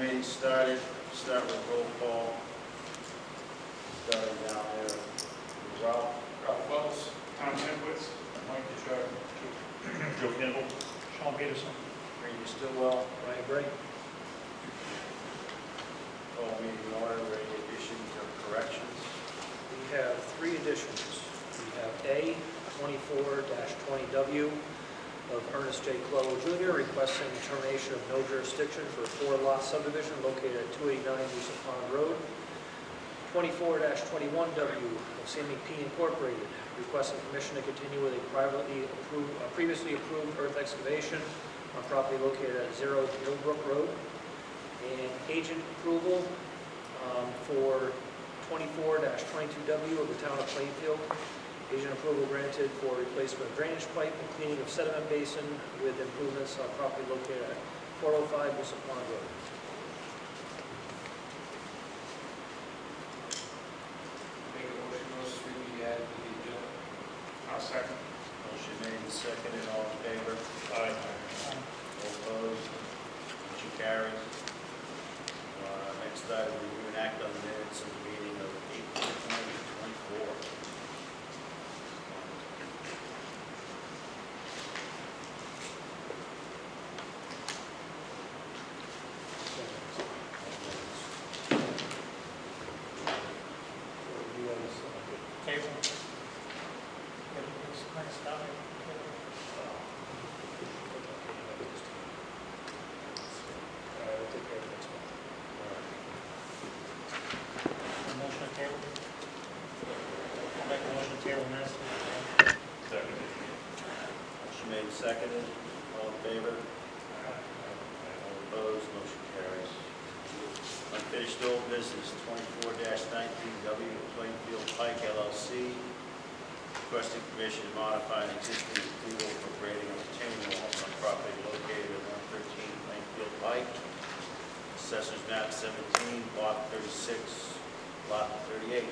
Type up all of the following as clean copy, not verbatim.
meeting started. Start with roll call. Starting down there. Ralph Wells, Tom Simkwitz, Mike DeCharge, Joe Campbell. Sean Peterson. Randy Stillwell. Ryan Gray. Call meeting order. Any additions or corrections? We have three additions. We have A, 24-20W of Ernest J. Clow Jr. requesting termination of no jurisdiction for a 4-lot subdivision located at 289 Moosup Pond Road. 24-21W of Sammy P. Incorporated requesting permission to continue with a previously approved earth excavation on property located at 0 Millbrook Road. And agent approval for 24-22W of the town of Plainfield. Agent approval granted for replacement of drainage pipe and cleaning of sediment basin with improvements on property located at 405 Moosup Pond Road. Make a motion, those three be added to the agenda. I'll second. Motion made and seconded. All in favor? Aye. All opposed? Motion carries. Next item, review and act on the minutes of the meeting of April 2024. Table. Motion to table. I'll make a motion to table minutes. Second. Motion made and seconded. All in favor? All opposed? Motion carries. Unfinished old business, 24-19W, Plainfield Pike LLC, requesting permission to modify an existing approval for grading of retaining walls on property located at 113 Plainfield Pike, Assessors Map 17, Block 36, Lot 38.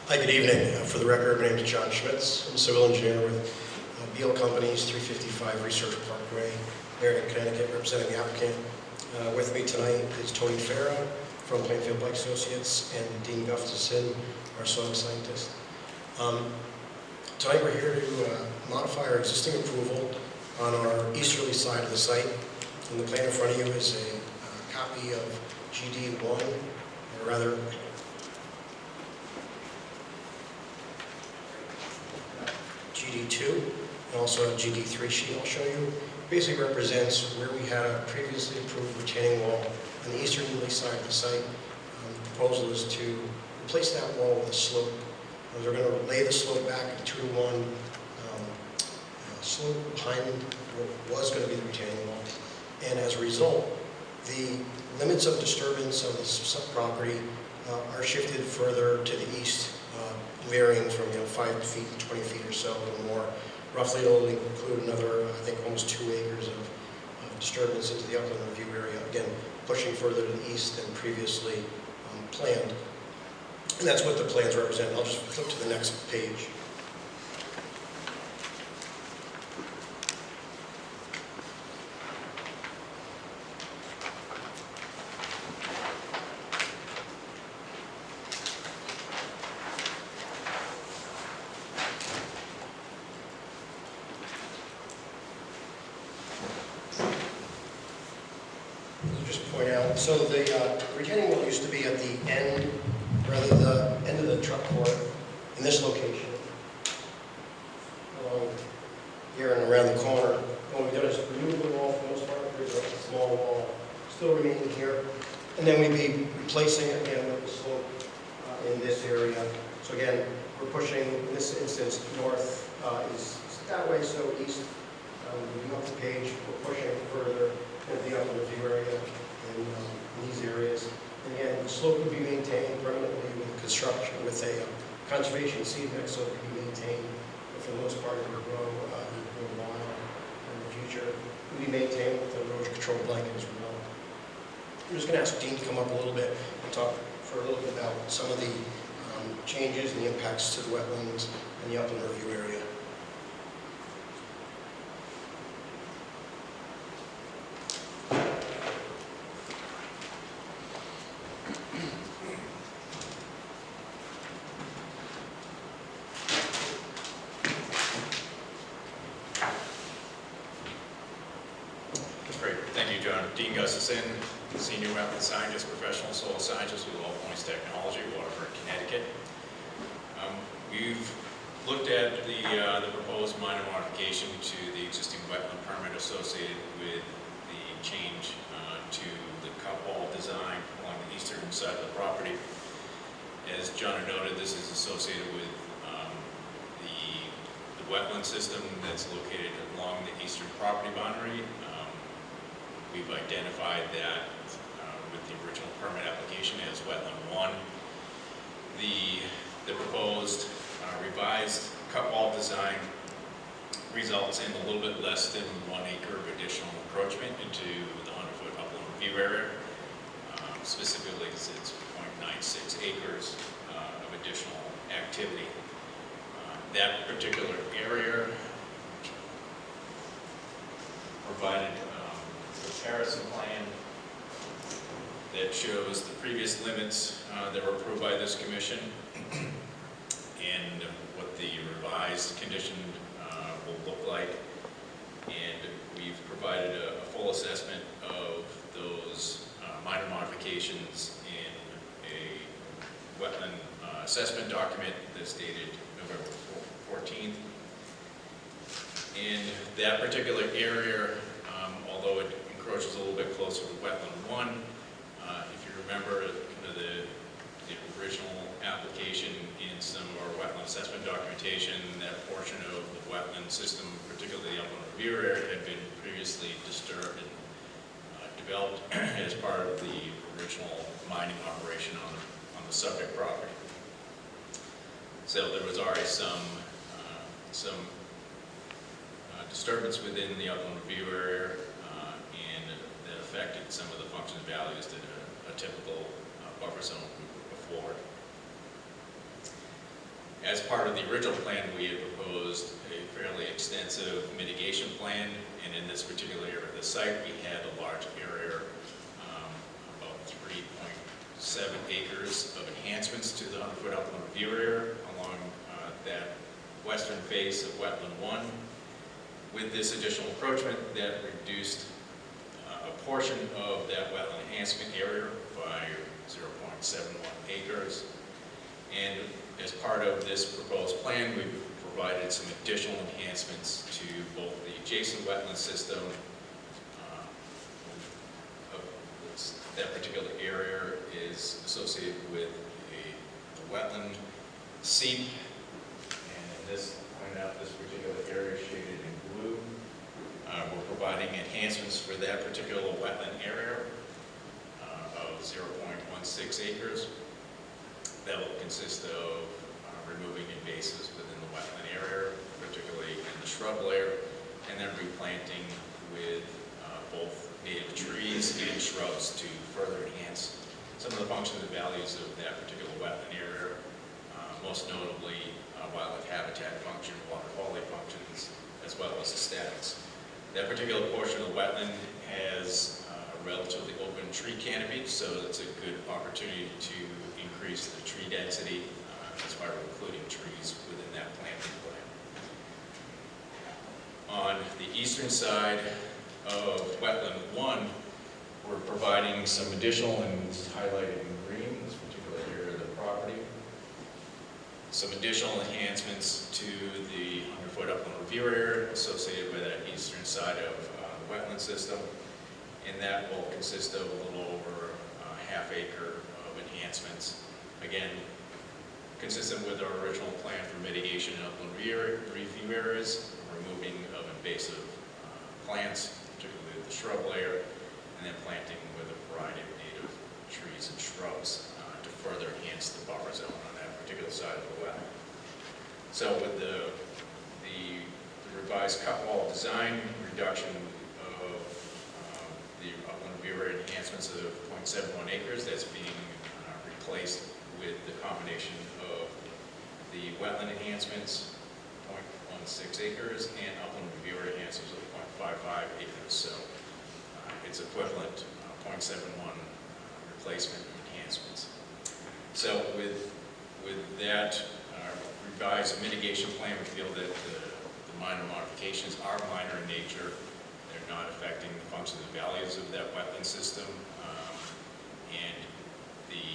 Hi, good evening. For the record, my name is John Schmitz. I'm a civil engineer with Beal Companies, 355 Research Parkway, Meriden, Connecticut, representing the applicant. With me tonight is Tony Farah from Plainfield Bike Associates and Dean Gustafson, our soil scientist. Tonight we're here to modify our existing approval on our easterly side of the site. And the plan in front of you is a copy of GD1, or rather GD2, and also a GD3 sheet I'll show you. Basically represents where we had a previously approved retaining wall on the easterly side of the site. The proposal is to replace that wall with a slope. We're going to lay the slope back at 2-to-1 slope behind what was going to be the retaining wall. And as a result, the limits of disturbance of this property are shifted further to the east, varying from 5 feet to 20 feet or so, a little more. Roughly, it'll include another, I think, almost 2 acres of disturbance into the upland review area. Again, pushing further to the east than previously planned. And that's what the plans represent. I'll just flip to the next page. So the retaining wall used to be at the end, rather the end of the truck court in this location, along here and around the corner. What we've done is remove the wall for the most part. There's a small wall still remaining here, and then we'd be replacing it again with the slope in this area. So again, we're pushing, in this instance, north is that way, so east. Moving up the page, we're pushing further into the upper review area. And conservation seed mix, so it can be maintained, but for the most part, it will grow wild in the future. It will be maintained with the erosion control blanket as well. I'm just going to ask Dean to come up a little bit and talk for a little bit about some of the changes and the impacts to the wetlands and the upland review area. Great, thank you, John. Dean Gustafson, Senior Wetland Scientist, Professional Soil Scientist with All Points Technology, Waterford, Connecticut. We've looked at the proposed minor modification to the existing wetland permit associated with the change to the cut wall design along the eastern side of the property. As John had noted, this is associated with the wetland system that's located along the eastern property boundary. We've identified that with the original permit application as Wetland 1. The proposed revised cut wall design results in a little bit less than 1 acre of additional encroachment into the 100-foot upland review area. Specifically, it's 0.96 acres of additional activity. That particular area provided comparison plan that shows the previous limits that were approved by this commission and what the revised condition will look like. And we've provided a full assessment of those minor modifications in a wetland assessment document that's dated November 14th. In that particular area, although it encroaches a little bit closer to Wetland 1. If you remember the original application in some of our wetland assessment documentation, that portion of the wetland system, particularly the upland review area, had been previously disturbed and developed as part of the original mining operation on the subject property. So there was already some disturbance within the upland review area, and that affected some of the function values that a typical buffer zone would afford. As part of the original plan, we had proposed a fairly extensive mitigation plan, and in this particular area of the site, we had a large area, about 3.7 acres of enhancements to the 100-foot upland review area along that western face of Wetland 1. With this additional encroachment, that reduced a portion of that wetland enhancement area by 0.71 acres. And as part of this proposed plan, we've provided some additional enhancements to both the adjacent wetland system. That particular area is associated with a wetland seep, and in this particular area shaded in blue. We're providing enhancements for that particular wetland area of 0.16 acres. That will consist of removing invasives within the wetland area, particularly in the shrub layer, and then replanting with both native trees and shrubs to further enhance some of the functions and values of that particular wetland area, most notably wildlife habitat function, water quality functions, as well as aesthetics. That particular portion of the wetland has a relatively open tree canopy, so it's a good opportunity to increase the tree density as far as including trees within that planting plan. On the eastern side of Wetland 1, we're providing some additional, and this is highlighted in green, this particular area of the property, some additional enhancements to the 100-foot upland review area associated with that eastern side of the wetland system, and that will consist of a little over a half acre of enhancements. Again, consistent with our original plan for mitigation in upland review areas, removing of invasive plants, particularly the shrub layer, and then planting with a variety of native trees and shrubs to further enhance the buffer zone on that particular side of the wetland. So with the revised cut wall design, reduction of the upland view area enhancements of 0.71 acres, that's being replaced with the combination of the wetland enhancements, 0.16 acres, and upland review area enhancements of 0.55 acres. So it's equivalent 0.71 replacement enhancements. So with that revised mitigation plan, we feel that the minor modifications are minor in nature. They're not affecting the functions and values of that wetland system, and the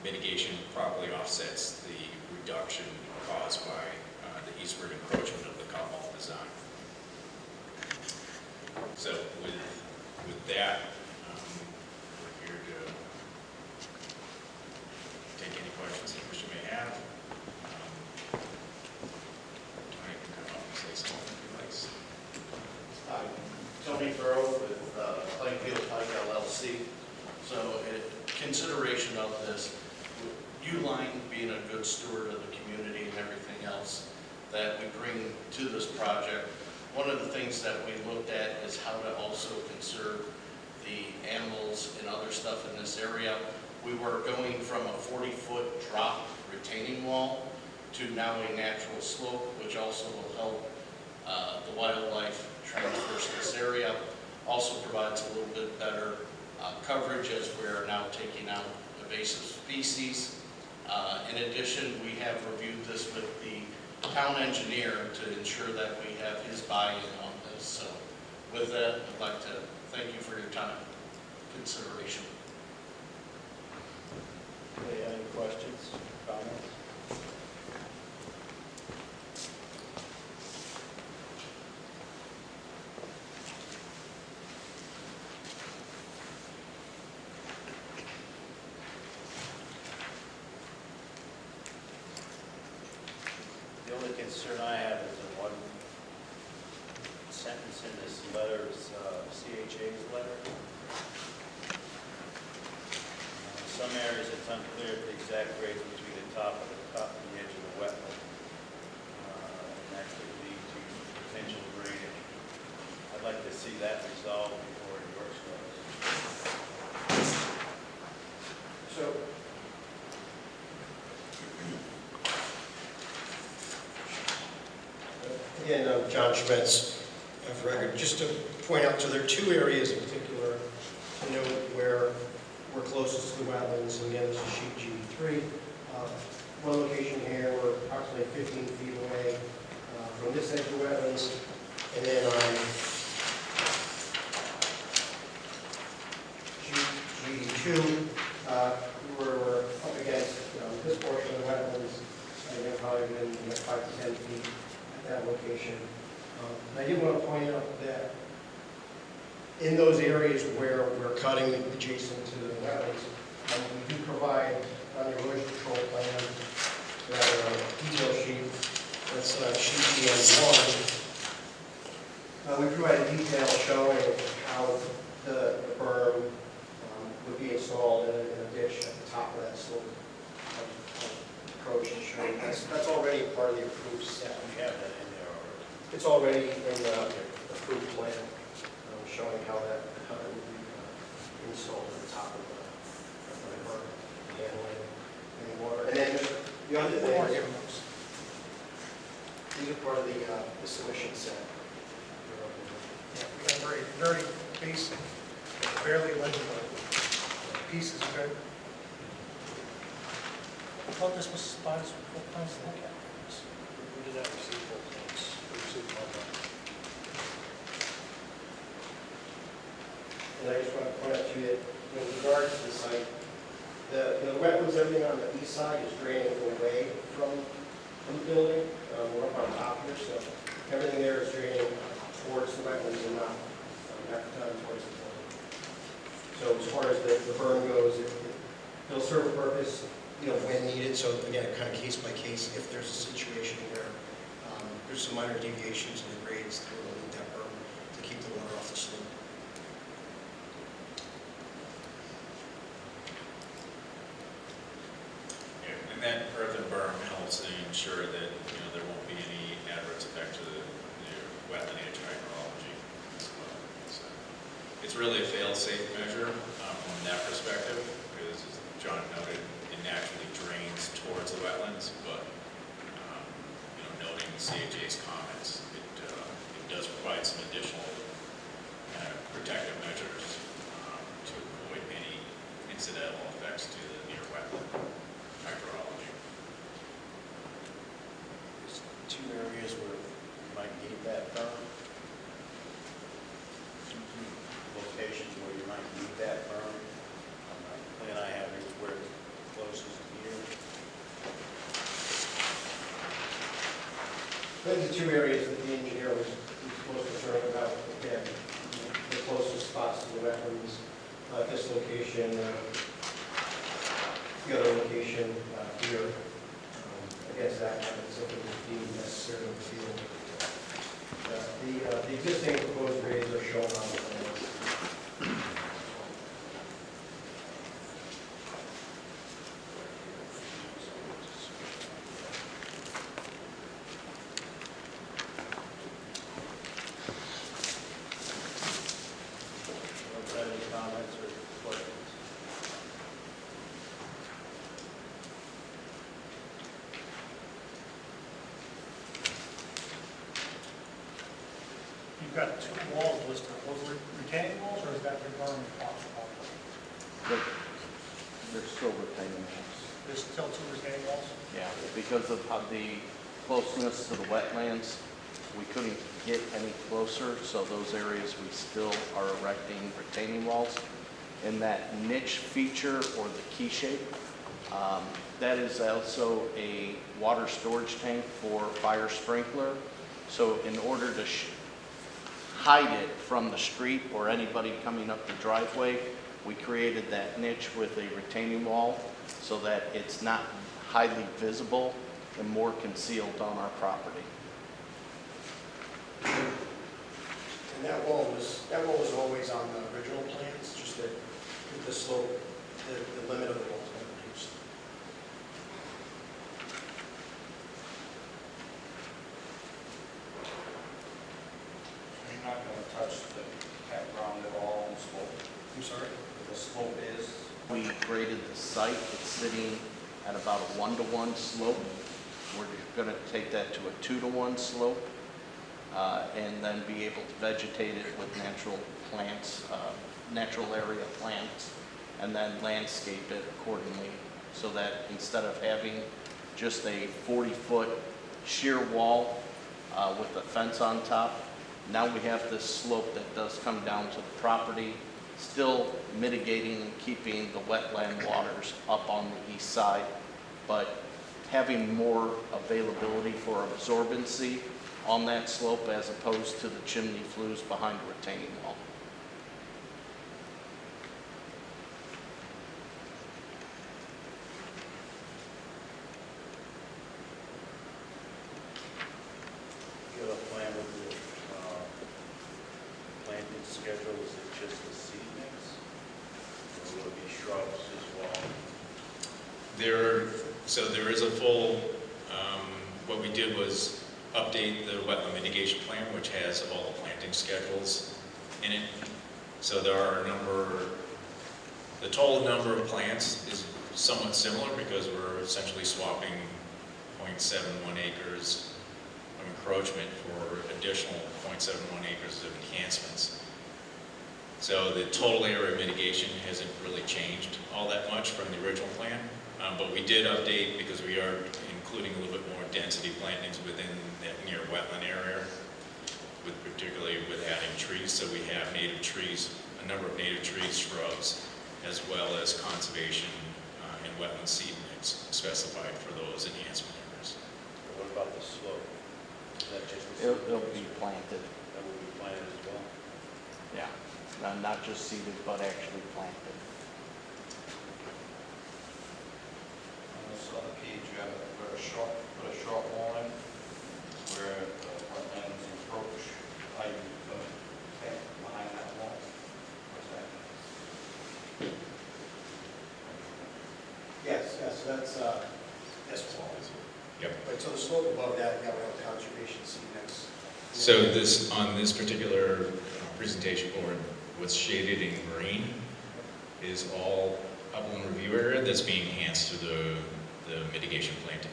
mitigation properly offsets the reduction caused by the eastward encroachment of the cut wall design. So with that, we're here to take any questions that you may have. I can come up and say something if you like. Tony Burrow with Plainfield Pike LLC. So in consideration of this, Uline being a good steward of the community and everything else that we bring to this project, one of the things that we looked at is how to also conserve the animals and other stuff in this area. We were going from a 40-foot drop retaining wall to now a natural slope, which also will help the wildlife traverse this area. Also provides a little bit better coverage as we are now taking out invasive species. In addition, we have reviewed this with the town engineer to ensure that we have his buy-in on this. So with that, I'd like to thank you for your time and consideration. Any questions, comments? The only concern I have is the one sentence in this letter, is CHA's letter. In some areas it's unclear if the exact grades between the top and the edge of the wetland, and that could lead to potential drainage. I'd like to see that resolved before any work starts. So, again, John Schmitz, for record, just to point out, so there are two areas in particular to note where we're closest to the wetlands, and again, this is sheet GB3. One location here, we're approximately 15 feet away from this edge of the wetlands, and then on GB2, we're up against this portion of the wetlands, and they've probably been 5 to 10 feet at that location. And I did want to point out that in those areas where we're cutting adjacent to the wetlands, we do provide on the erosion control plan, rather detail sheet, that's sheet EN1. We provide a detail showing how the berm would be installed in a ditch at the top of that slope approach and showing. That's already part of the approved set. We have that in there already. It's already in the approved plan, showing how that would be installed at the top of the berm, handling any water. And then the other thing, these are part of the submission set. Yeah, we got very, very basic, barely legible pieces, good. I thought this was spots with full plans to look at. We did not receive full plans. We received one. And I just want to point out to you that with regard to the site, the wetlands, everything on the east side is draining away from the building. We're up on top here, so everything there is draining towards the wetlands and not towards the building. So as far as the berm goes, it'll serve a purpose, when needed. So again, kind of case by case, if there's a situation where there's some minor deviations in the grades, that will need that berm to keep the water off the slope. Yeah, and that earthen berm channels and ensure that, there won't be any adverse effect to the wetland edge hydrology as well. So it's really a fail-safe measure from that perspective, because as John noted, it naturally drains towards the wetlands, but noting CAJ's comments, it does provide some additional protective measures to avoid any incidental effects to the near wetland hydrology. There's two areas where you might need that berm. Locations where you might need that berm. The plan I have is where it's closest here. I think the two areas that the engineer was most concerned about, again, the closest spots to the wetlands, this location, the other location here, against that kind of something that's deemed necessary in the field. The existing proposed grades are shown on the plans. Any comments or questions? You've got two walls listed. Those are retaining walls, or is that the berm off the property? They're still retaining walls. There's still two retaining walls? Yeah, because of how the closeness to the wetlands, we couldn't get any closer, so those areas we still are erecting retaining walls. And that niche feature, or the key shape, that is also a water storage tank for fire sprinkler. So in order to hide it from the street or anybody coming up the driveway, we created that niche with a retaining wall so that it's not highly visible and more concealed on our property. And that wall was always on the original plans, just that the slope, the limit of the wall has been reduced. You're not going to touch the campground at all on the slope? I'm sorry? The slope is? We graded the site. It's sitting at about a 1-to-1 slope. We're going to take that to a 2-to-1 slope, and then be able to vegetate it with natural plants, natural area plants, and then landscape it accordingly, so that instead of having just a 40-foot sheer wall with a fence on top, now we have this slope that does come down to the property, still mitigating and keeping the wetland waters up on the east side, but having more availability for absorbency on that slope as opposed to the chimney flues behind the retaining wall. You have a plan with the planting schedule, is it just the seed mix? Or will it be shrubs as well? So there is a full, what we did was update the wetland mitigation plan, which has all the planting schedules in it. So there are the total number of plants is somewhat similar because we're essentially swapping 0.71 acres of encroachment for additional 0.71 acres of enhancements. So the total area mitigation hasn't really changed all that much from the original plan, but we did update because we are including a little bit more density plantings within that near wetland area, particularly with adding trees. So we have native trees, a number of native trees, shrubs, as well as conservation and wetland seed mix specified for those enhancement areas. What about the slope? Is that just the It'll be planted, That will be planted as well? yeah. Not just seeded, but actually planted. On this other page, you have put a short wall in where the wetlands encroach. How you put a tank behind that wall? What's that? Yes, that's wall. Yep. Right, so the slope above that, you got around conservation sea next. So this, on this particular presentation board, what's shaded in green is all upland review area that's being enhanced through the mitigation planting.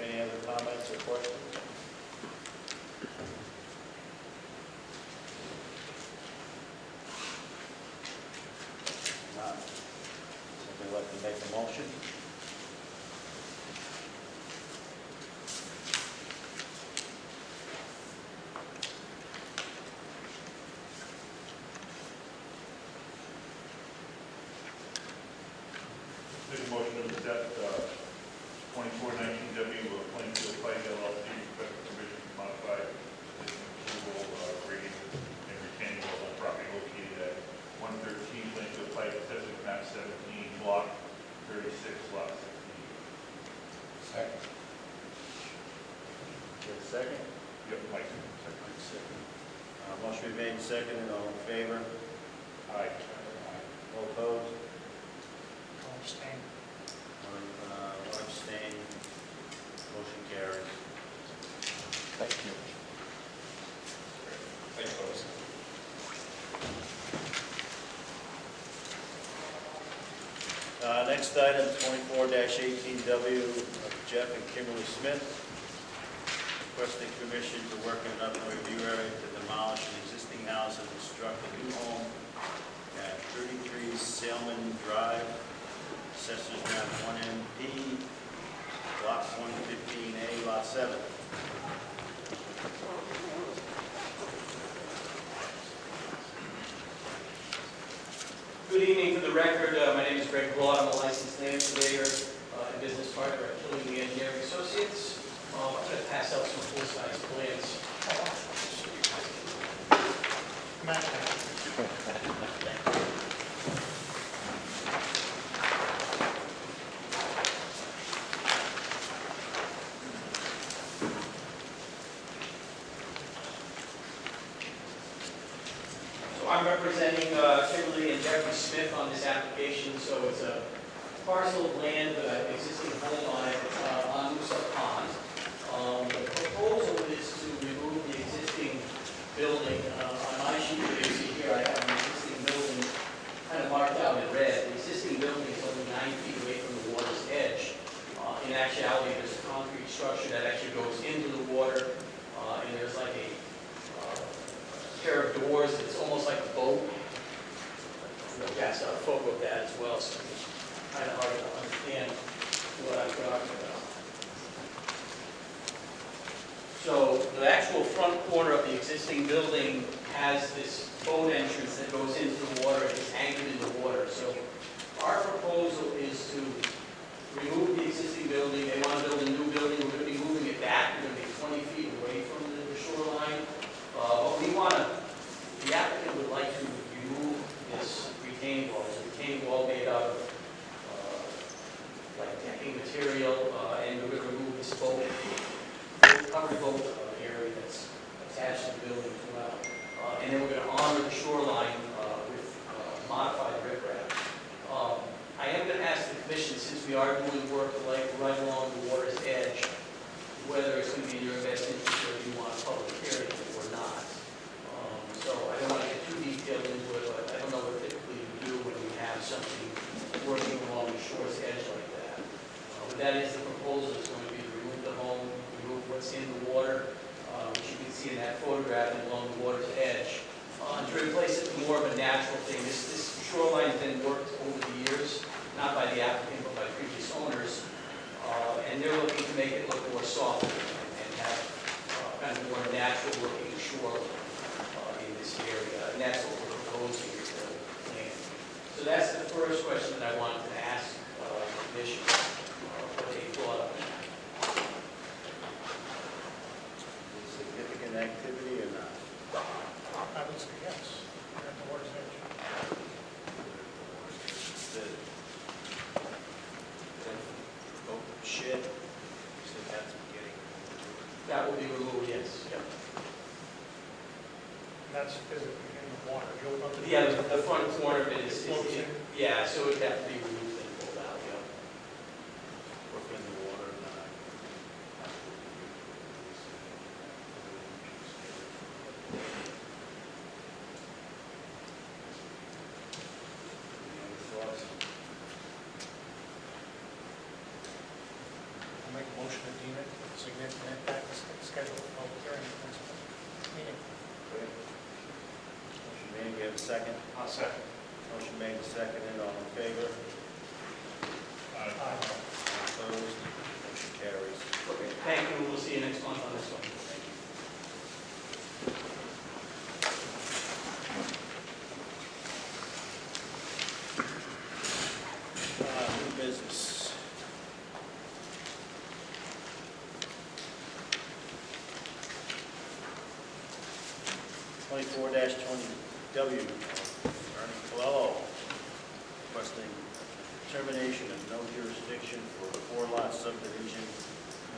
Any other comments or questions? None. Somebody like to make a motion? Make a motion to accept 2419W of Plainfield Pike LLC, request permission to modify existing approval grading and retaining wall on property located at 113 Plainfield Pike, assessment map 17, block 36, lot 16. Second. Get a second? Yep, Mike. Second. Motion been made and seconded, all in favor? Aye. All opposed? I'll abstain. One abstain. Motion carries. Thank you. Thanks, folks. Next item, 24-18W, Jeff and Kimberly Smith, requesting permission to work in an upland review area to demolish an existing house and construct a new home at 33 Sailman Drive, Assessors Map 1MP, Block 115A, Lot 7. Good evening. For the record, my name is Greg Broad. I'm a licensed land surveyor and business partner at Killing Engineering Associates. I'm going to pass out some full-size plans. So I'm representing Kimberly and Jeffrey Smith on this application. So it's a parcel of land with an existing home on it on Moosup Pond. The proposal is to remove the existing building. On my sheet that you see here, I have an existing building kind of marked out in red. The existing building is only 9 feet away from the water's edge. In actuality, there's a concrete structure that actually goes into the water, and there's like a pair of doors. It's almost like a boat. We'll pass out a photo of that as well, so it's kind of hard to understand what I'm talking about. So the actual front corner of the existing building has this boat entrance that goes into the water and is anchored in the water. So our proposal is to remove the existing building. They want to build a new building. We're going to be moving it back. We're going to be 20 feet away from the shoreline. But we want to, the applicant would like to remove this retaining wall. It's a retaining wall made out of like decking material, and we're going to remove this boat, covered boat area that's attached to the building as well. And then we're going to honor the shoreline with modified riprap. I am going to ask the commission, since we are doing work like right along the water's edge, whether it's going to be in your best interest or you want a public hearing or not. So I don't want to get too detailed into it, but I don't know what typically you do when you have something working along the shore's edge like that. But that is the proposal. Is going to be to remove the home, remove what's in the water, which you can see in that photograph along the water's edge, and to replace it with more of a natural thing. This shoreline has been worked over the years, not by the applicant, but by previous owners, and they're looking to make it look more soft and have kind of more natural looking shore in this area, and that's what we're proposing with the plan. So that's the first question that I wanted to ask the commission, what they thought of that. Significant activity or not? I would say yes. At the water's edge. The boat shed, you said that's getting That's physically in the water. You'll look at Yeah, the front corner of it is, Floats in. yeah, so it would have to be removed and pulled out, yeah. Work in the water, Any other thoughts? I'll make a motion to deem it a significant impact to schedule a public hearing for next meeting. Okay. Motion made, you have a second? I'll second. Motion made and seconded, all in favor? Aye. Opposed? Motion carries. Okay, thank you, we'll see you next month on this one. New business. Twenty-four -20W, Ernie Colello, requesting termination of no jurisdiction for a four-lot subdivision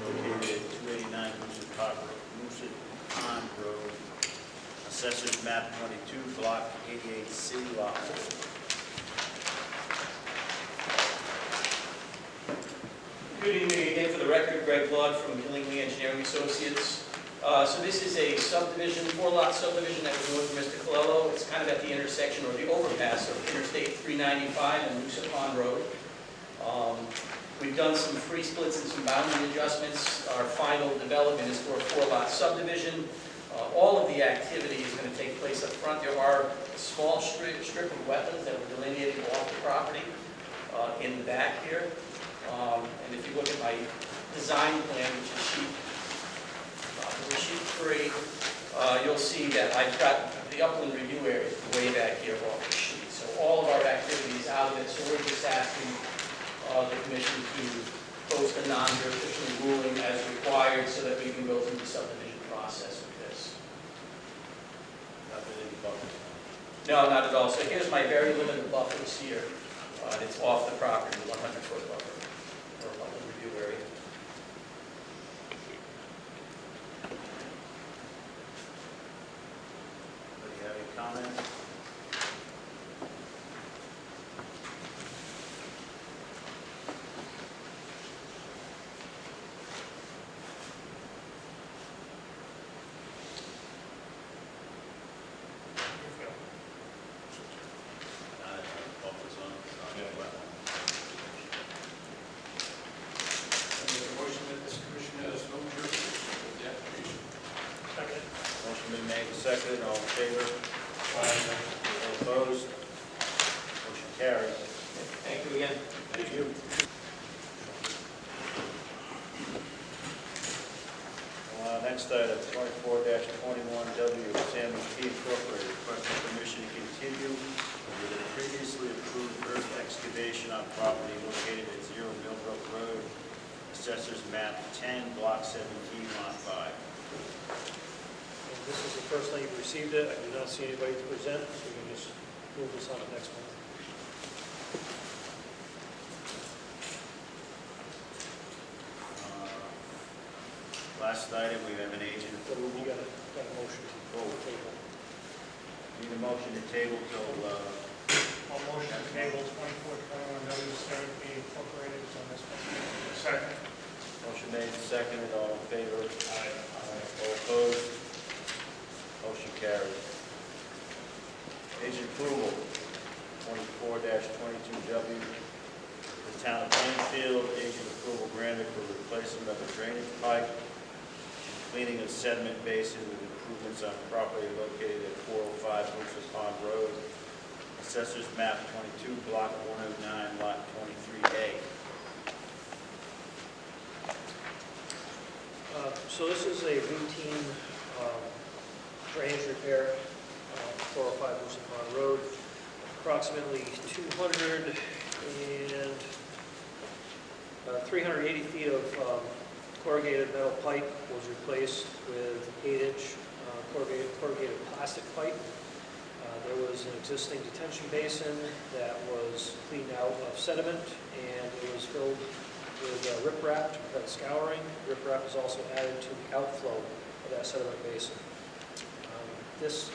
located at 289 Moosit Pond Road, Assessors Map 22, Block 88C, Lot 4. Good evening again. For the record, Greg Blood from Hillingly Engineering Associates. So this is a subdivision, four-lot subdivision that we're doing for Mr. Colello. It's kind of at the intersection or the overpass of Interstate 395 and Moosit Pond Road. We've done some free splits and some boundary adjustments. Our final development is for a four-lot subdivision. All of the activity is going to take place up front. There are a small strip of wetlands that were delineated off the property in the back here. And if you look at my design plan, which is sheet 3, you'll see that I've got the upland review area way back here off the sheet. So all of our activity is out of it. So we're just asking the commission to post a non-jurisdictional ruling as required so that we can go through the subdivision process with this. Nothing in the buffer. No, not at all. So here's my very limited buffers here. It's off the property, 100-foot buffer for upland review area. Anybody have any comments? Buffer zone, Motion that this commission has no jurisdiction with the application. Second. Motion been made and seconded, all in favor? All opposed? Motion carries. Thank you again. Thank you. Next item, 24-21W, Sammy P. Incorporated, requesting permission to continue with a previously approved earth excavation on property located at 0 Millbrook Road, Assessors Map 10, Block 17, Lot 5. And this is the first time you've received it. I do not see anybody to present, so we can just move this on to next month. Last item, we have an agent. So we got a motion to table. Need a motion to table till, I'll motion to table 24-21W, Sammy P. Incorporated on this one. Second. motion made and seconded, all in favor? Aye. All opposed? Motion carries. Agent approval, 24-22W. The town of Plainfield, agent approval granted for replacement of a drainage pipe, cleaning of sediment basin with improvements on property located at 405 Moosit Pond Road, Assessors Map 22, Block 109, Lot 23A. So this is a routine drainage repair, 405 Moosit Pond Road. Approximately 380 feet of corrugated metal pipe was replaced with 8-inch corrugated plastic pipe. There was an existing detention basin that was cleaned out of sediment, and it was filled with riprap to prevent scouring. Riprap is also added to the outflow of that sediment basin. This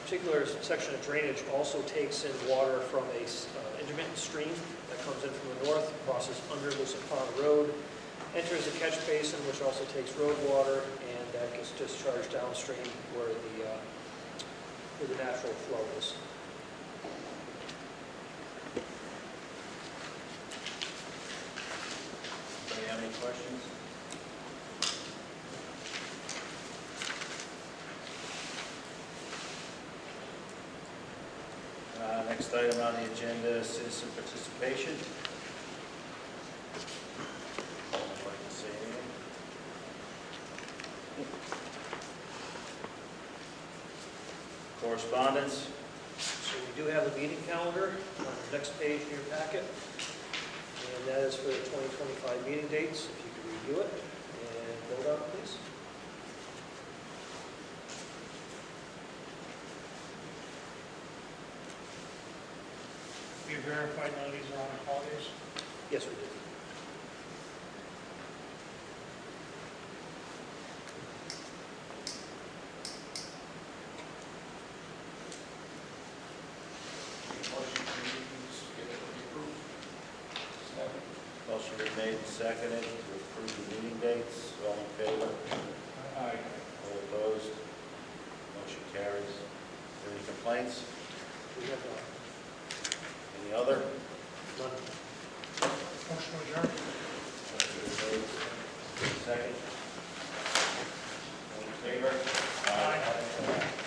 particular section of drainage also takes in water from a intermittent stream that comes in from the north, crosses under Lucent Pond Road, enters a catch basin, which also takes road water, and that gets discharged downstream where the natural flow is. Anybody have any questions? Next item on the agenda, citizen participation. I'd like to say anything. Correspondence? So we do have the meeting calendar on the next page in your packet, and that is for the 2025 meeting dates. If you could review it and vote on it, please. You verified none of these are on the holidays? Yes, we did. Motion to get it approved. Second. Motion been made and seconded to approve the meeting dates. All in favor? Aye. All opposed? Motion carries. Any complaints? We have Any other? none. Motion adjourned. Motion been made. Second. All in favor? Aye.